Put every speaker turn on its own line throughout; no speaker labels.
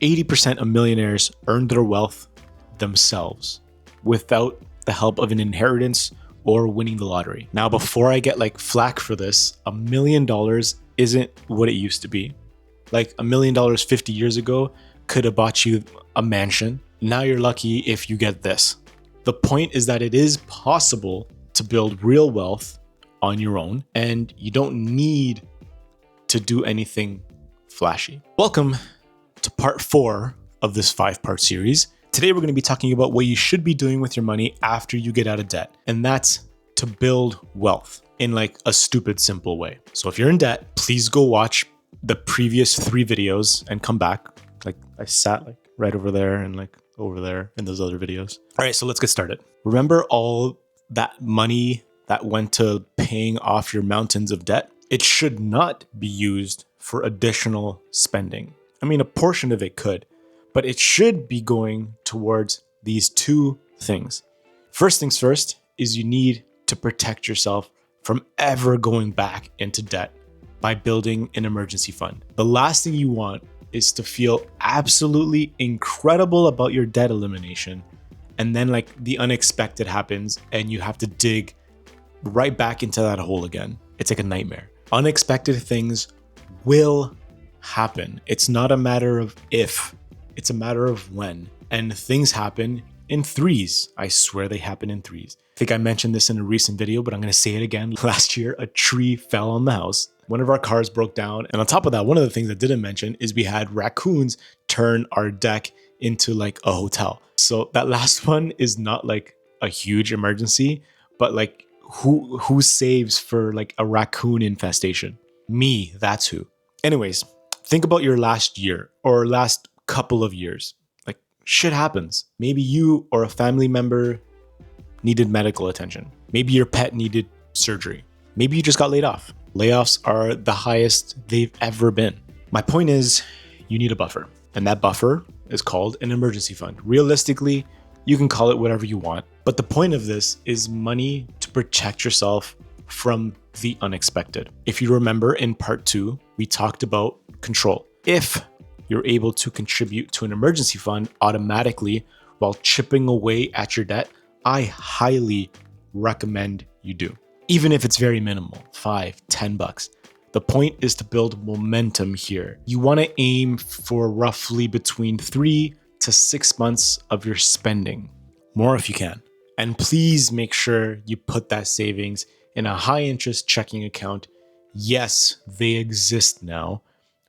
80% of millionaires earn their wealth themselves without the help of an inheritance or winning the lottery. Now, before I get like flack for this, $1 million isn't what it used to be. Like $1 million 50 years ago could have bought you a mansion. Now you're lucky if you get this. The point is that it is possible to build real wealth on your own, and you don't need to do anything flashy. Welcome to part 4 of this 5-part series. Today, we're going to be talking about what you should be doing with your money after you get out of debt. And that's to build wealth in like a stupid, simple way. So if you're in debt, please go watch the previous 3 videos and come back. Like I sat like right over there and like over there in those other videos. All right, so let's get started. Remember all that money that went to paying off your mountains of debt? It should not be used for additional spending. I mean, a portion of it could, but it should be going towards these 2 things. First things first is you need to protect yourself from ever going back into debt by building an emergency fund. The last thing you want is to feel absolutely incredible about your debt elimination, and then like the unexpected happens and you have to dig right back into that hole again. It's like a nightmare. Unexpected things will happen. It's not a matter of if, it's a matter of when. And things happen in 3s. I swear they happen in 3s. I think I mentioned this in a recent video, but I'm going to say it again. Last year, a tree fell on the house. One of our cars broke down. And on top of that, one of the things I didn't mention is we had raccoons turn our deck into like a hotel. So that last one is not like a huge emergency, but like who saves for like a raccoon infestation? Me, that's who. Anyways, think about your last year or last couple of years. Like shit happens. Maybe you or a family member needed medical attention. Maybe your pet needed surgery. Maybe you just got laid off. Layoffs are the highest they've ever been. My point is, you need a buffer, and that buffer is called an emergency fund. Realistically, you can call it whatever you want, but the point of this is money to protect yourself from the unexpected. If you remember in part 2, we talked about control. If you're able to contribute to an emergency fund automatically while chipping away at your debt, I highly recommend you do. Even if it's very minimal, $5, $10. The point is to build momentum here. You want to aim for roughly between 3 to 6 months of your spending, more if you can. And please make sure you put that savings in a high interest checking account. Yes, they exist now.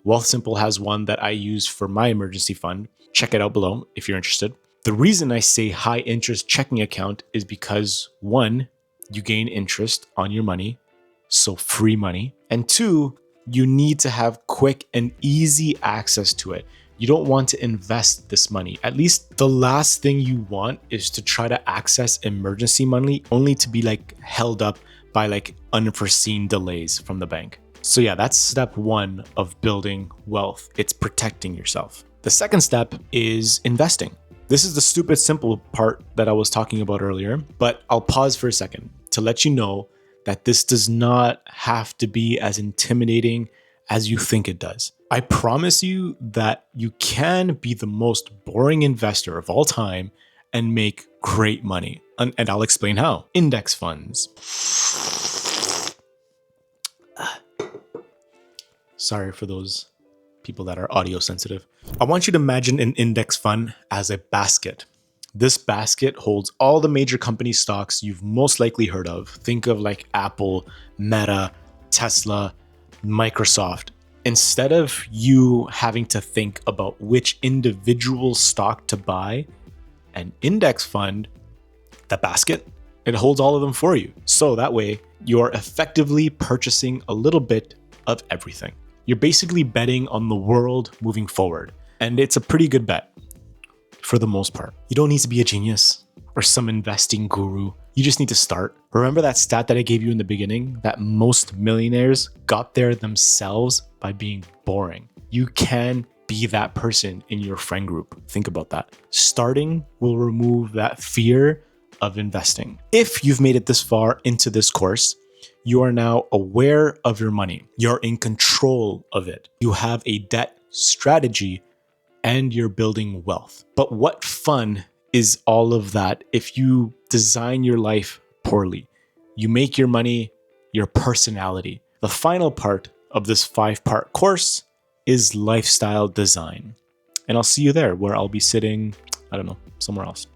Wealthsimple has one that I use for my emergency fund. Check it out below if you're interested. The reason I say high interest checking account is because 1, you gain interest on your money, so free money. And 2, you need to have quick and easy access to it. You don't want to invest this money. At least the last thing you want is to try to access emergency money only to be like held up by like unforeseen delays from the bank. So yeah, that's step 1 of building wealth. It's protecting yourself. The second step is investing. This is the stupid simple part that I was talking about earlier, but I'll pause for a second to let you know that this does not have to be as intimidating as you think it does. I promise you that you can be the most boring investor of all time and make great money. And I'll explain how. Index funds. Sorry for those people that are audio sensitive. I want you to imagine an index fund as a basket. This basket holds all the major company stocks you've most likely heard of. Think of like Apple, Meta, Tesla, Microsoft. Instead of you having to think about which individual stock to buy, an index fund, the basket, it holds all of them for you. So that way you're effectively purchasing a little bit of everything. You're basically betting on the world moving forward. And it's a pretty good bet for the most part. You don't need to be a genius or some investing guru. You just need to start. Remember that stat that I gave you in the beginning, that most millionaires got there themselves by being boring. You can be that person in your friend group. Think about that. Starting will remove that fear of investing. If you've made it this far into this course, you are now aware of your money. You're in control of it. You have a debt strategy and you're building wealth. But what fun is all of that if you design your life poorly? You make your money your personality. The final part of this 5-part course is lifestyle design. And I'll see you there, where I'll be sitting, I don't know, somewhere else.